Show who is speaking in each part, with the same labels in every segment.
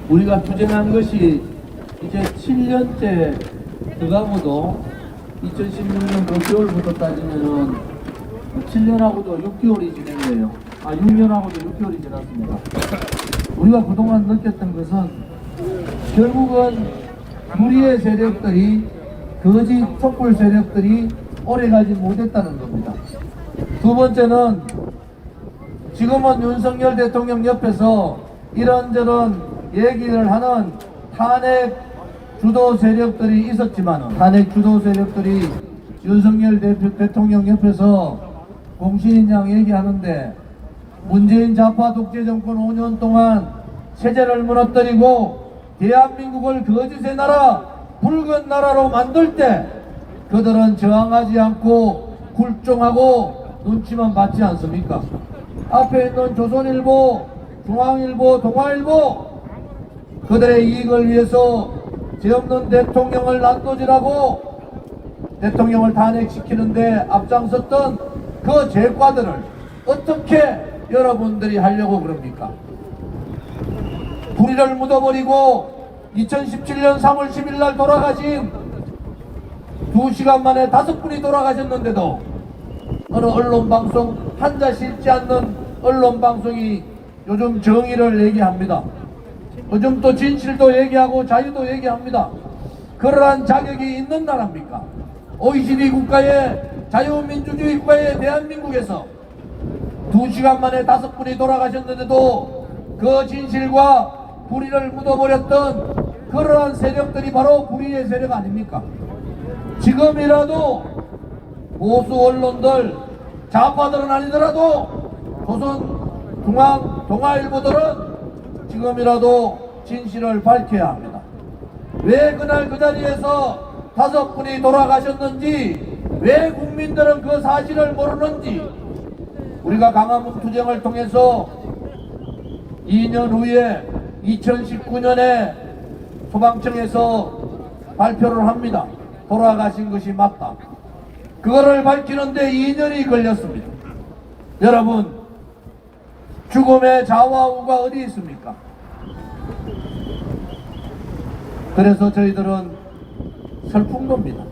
Speaker 1: 우리가 투쟁한 것이 이제 7년째 들어가고도 2016년 그 겨울부터 따지면은 7년하고도 6개월이 지났네요. 6년하고도 6개월이 지났습니다. 우리가 그동안 느꼈던 것은 결국은 무리의 세력들이, 거짓 촛불 세력들이 오래가지 못했다는 겁니다. 두 번째는 지금은 윤석열 대통령 옆에서 이런저런 얘기를 하는 탄핵 주도 세력들이 있었지만, 탄핵 주도 세력들이 윤석열 대통령 옆에서 공신인 양 얘기하는데, 문재인 좌파 독재 정권 5년 동안 체제를 무너뜨리고 대한민국을 거짓의 나라, 붉은 나라로 만들 때 그들은 저항하지 않고 굴종하고 눈치만 받지 않습니까? 앞에 있는 조선일보, 중앙일보, 동아일보, 그들의 이익을 위해서 죄 없는 대통령을 난도질하고 대통령을 탄핵시키는데 앞장섰던 그 죄과들을 어떻게 여러분들이 하려고 그럽니까? 불의를 묻어버리고 2017년 3월 10일 날 돌아가신 2시간 만에 5분이 돌아가셨는데도 어느 언론방송, 한자 실지 않는 언론방송이 요즘 정의를 얘기합니다. 요즘 또 진실도 얘기하고 자유도 얘기합니다. 그러한 자격이 있는 나라입니까? OECD 국가의, 자유민주주의 국가의 대한민국에서 2시간 만에 5분이 돌아가셨는데도 그 진실과 불의를 묻어버렸던 그러한 세력들이 바로 불의의 세력 아닙니까? 지금이라도 보수 언론들, 좌파들은 아니더라도 조선, 중앙, 동아일보들은 지금이라도 진실을 밝혀야 합니다. 왜 그날 그 자리에서 5분이 돌아가셨는지, 왜 국민들은 그 사실을 모르는지, 우리가 강화문 투쟁을 통해서 2년 후에 2019년에 소방청에서 발표를 합니다. 돌아가신 것이 맞다. 그거를 밝히는데 2년이 걸렸습니다. 여러분, 죽음의 좌와우가 어디 있습니까? 그래서 저희들은 슬픈 겁니다.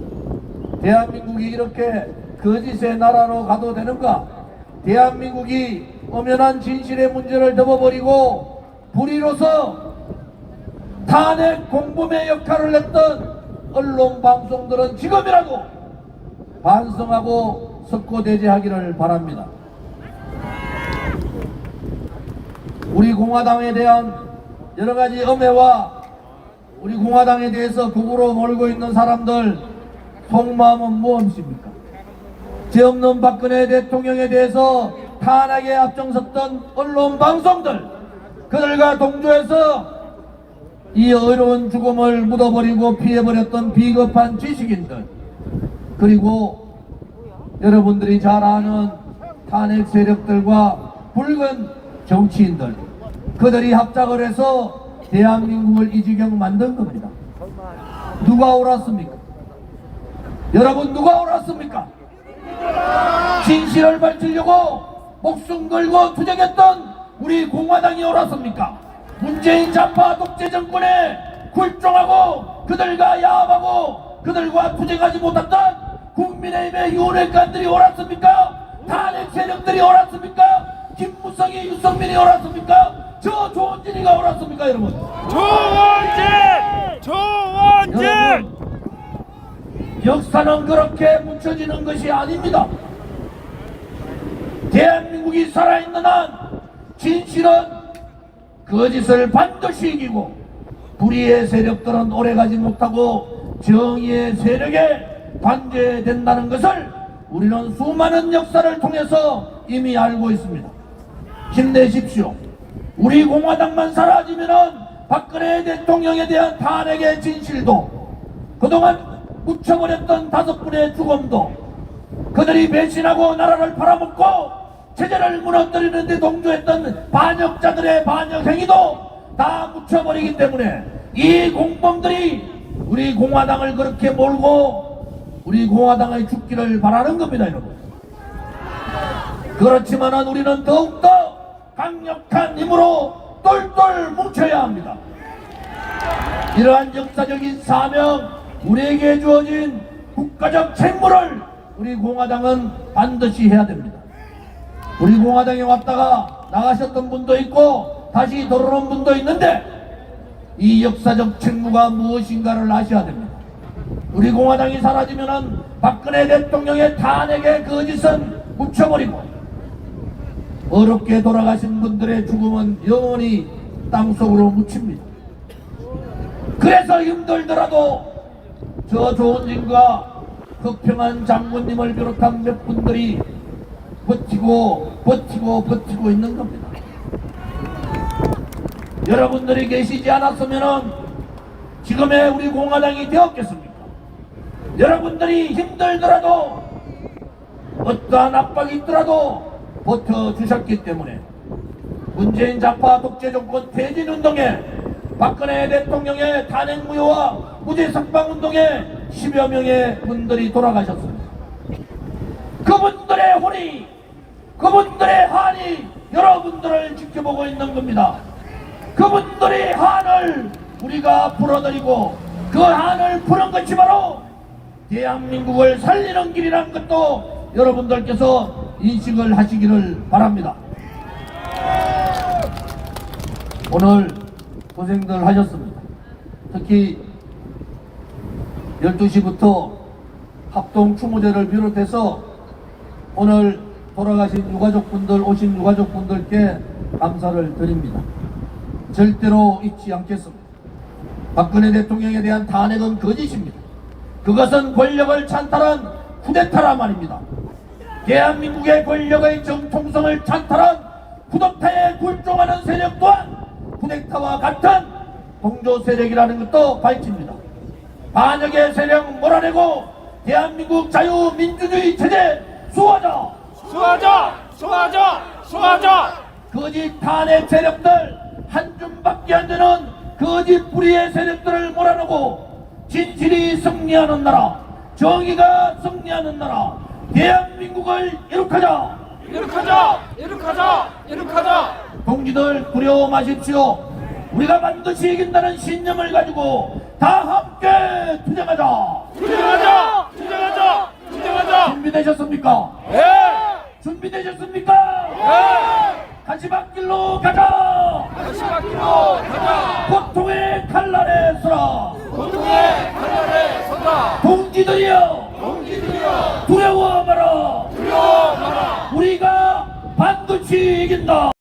Speaker 1: 대한민국이 이렇게 거짓의 나라로 가도 되는가? 대한민국이 엄연한 진실의 문제를 덮어버리고 불의로서 탄핵 공범의 역할을 했던 언론 방송들은 지금이라도 반성하고 석고대죄하기를 바랍니다. 우리 공화당에 대한 여러가지 엄해와 우리 공화당에 대해서 극으로 몰고 있는 사람들 속마음은 무엇입니까? 죄 없는 박근혜 대통령에 대해서 탄핵에 앞장섰던 언론 방송들, 그들과 동조해서 이 어려운 죽음을 묻어버리고 피해버렸던 비겁한 지식인들, 그리고 여러분들이 잘 아는 탄핵 세력들과 붉은 정치인들, 그들이 합작을 해서 대한민국을 이 지경 만든 겁니다. 누가 옳았습니까? 여러분, 누가 옳았습니까? 진실을 밝히려고 목숨 걸고 투쟁했던 우리 공화당이 옳았습니까? 문재인 좌파 독재 정권에 굴종하고 그들과 야합하고 그들과 투쟁하지 못했던 국민의힘의 윤핵관들이 옳았습니까? 탄핵 세력들이 옳았습니까? 김무성이, 유승민이 옳았습니까? 저 조원진이가 옳았습니까, 여러분?
Speaker 2: 조원진!
Speaker 1: 여러분, 역사는 그렇게 묻혀지는 것이 아닙니다. 대한민국이 살아있는 한 진실은 거짓을 반드시 이기고 불의의 세력들은 오래가지 못하고 정의의 세력에 단죄된다는 것을 우리는 수많은 역사를 통해서 이미 알고 있습니다. 힘내십시오. 우리 공화당만 사라지면은 박근혜 대통령에 대한 탄핵의 진실도, 그동안 묻혀버렸던 5분의 죽음도, 그들이 배신하고 나라를 팔아먹고 체제를 무너뜨리는 데 동조했던 반역자들의 반역행위도 다 묻혀버리기 때문에 이 공범들이 우리 공화당을 그렇게 몰고 우리 공화당의 죽기를 바라는 겁니다, 여러분. 그렇지만은 우리는 더욱더 강력한 힘으로 똘똘 뭉쳐야 합니다. 이러한 역사적인 사명, 우리에게 주어진 국가적 책무를 우리 공화당은 반드시 해야 됩니다. 우리 공화당에 왔다가 나가셨던 분도 있고 다시 들어오는 분도 있는데 이 역사적 책무가 무엇인가를 아셔야 됩니다. 우리 공화당이 사라지면은 박근혜 대통령의 탄핵의 거짓은 묻혀버리고 어렵게 돌아가신 분들의 죽음은 영원히 땅속으로 묻힙니다. 그래서 힘들더라도 저 조은진과 흑평한 장군님을 비롯한 몇 분들이 버티고 있는 겁니다. 여러분들이 계시지 않았으면 지금의 우리 공화당이 되었겠습니까? 여러분들이 힘들더라도 어떠한 압박이 있더라도 버텨주셨기 때문에 문재인 좌파 독재 정권 퇴진운동에 박근혜 대통령의 탄핵 무효와 무죄 석방운동에 10여 명의 분들이 돌아가셨습니다. 그분들의 혼이, 그분들의 한이 여러분들을 지켜보고 있는 겁니다. 그분들의 한을 우리가 풀어드리고 그 한을 푸는 것이 바로 대한민국을 살리는 길이라는 것도 여러분들께서 인식을 하시기를 바랍니다. 오늘 고생들 하셨습니다. 특히 12시부터 합동 추모제를 비롯해서 오늘 돌아가신 유가족분들, 오신 유가족분들께 감사를 드립니다. 절대로 잊지 않겠습니다. 박근혜 대통령에 대한 탄핵은 거짓입니다. 그것은 권력을 찬탈한 쿠데타라 말입니다. 대한민국의 권력의 정통성을 찬탈한 쿠데타에 굴종하는 세력 또한 쿠데타와 같은 동조 세력이라는 것도 밝힙니다. 반역의 세력 몰아내고 대한민국 자유민주주의 체제 수호하자! 수호하자! 거짓 탄핵 세력들 한 줌밖에 안 되는 거짓 불의의 세력들을 몰아내고 진실이 승리하는 나라, 정의가 승리하는 나라, 대한민국을 이룩하자! 동지들 두려워 마십시오. 우리가 반드시 이긴다는 신념을 가지고 다 함께 투쟁하자! 준비되셨습니까?
Speaker 2: 네!
Speaker 1: 준비되셨습니까?
Speaker 2: 네!
Speaker 1: 가시밭길로 가자! 고통의 칼날에 서라! 동지들이여! 두려워 마라! 우리가 반드시 이긴다!